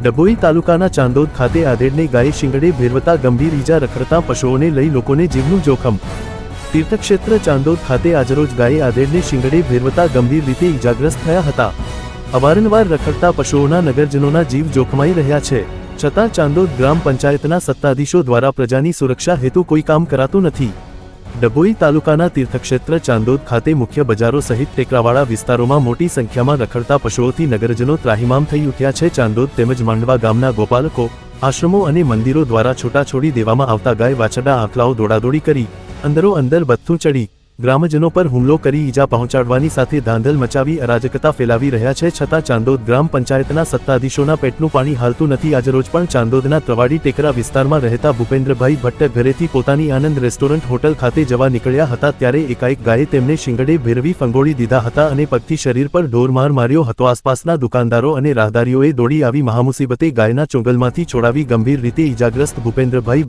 ડભોઈ તાલુકાના ચાંદોદ ખાતે આધેડને ગાયે શિંગડે ભેરવતા ગંભીર ઈજા, રખડતા પશુઓને લઈ લોકોને જીવનું જોખમ। તીર્થક્ષેત્ર ચાંદોદ ખાતે આજરોજ ગાયે આધેડને શિંગડે ભેરવતા ગંભીર રીતે ઈજાગ્રસ્ત થયા હતા। અવારનવાર રખડતા પશુઓના નગરજનોના જીવ જોખમાઈ રહ્યા છે, છતાં ચાંદોદ ગ્રામ પંચાયતના સત્તાધીશો દ્વારા પ્રજાની સુરક્ષા હેતુ કોઈ કામ કરાતું નથી। ડભોઈ તાલુકાના તીર્થક્ષેત્ર ચાંદોદ ખાતે મુખ્ય બજારો સહિત ટેકરાવાળા વિસ્તારોમાં મોટી સંખ્યામાં રખડતા પશુઓથી નગરજનો ત્રાહિમામ થઈ ઉઠ્યા છે। ચાંદોદ તેમજ માંડવા ગામના ગોપાલકો, આશ્રમો અને મંદિરો દ્વારા છૂટાછોડી દેવામાં આવતા ગાય વાછરડા આંખલાઓ દોડાદોડી કરી અંદરો અંદર બથ્થું ચડી ગ્રામજનો પર હુમલો કરી ઈજા પહોંચાડવાની સાથે ધાંધલ મચાવી અરાજકતા ફેલાવી રહ્યા છે, છતાં ચાંદોદ ગ્રામ પંચાયતના સત્તાધીશોના પેટનું પાણી હાલતું નથી। આજરોજ પણ ચાંદોદના ત્રવાડી ટેકરા વિસ્તારમાં રહેતા ભૂપેન્દ્રભાઈ ભટ્ટ ઘરેથી પોતાની આનંદ રેસ્ટોરન્ટ હોટલ ખાતે જવા નીકળ્યા હતા, ત્યારે એકાએક ગાયે તેમને શિંગડે ભેરવી ફંગોળી દીધા હતા અને પગથી શરીર પર ઢોરમાર માર્યો હતો। આસપાસના દુકાનદારો અને રાહદારીઓએ દોડી આવી મહામુસીબતે ગાયના ચુંગલમાંથી છોડાવી ગંભીર રીતે ઈજાગ્રસ્ત ભૂપેન્દ્રભાઈ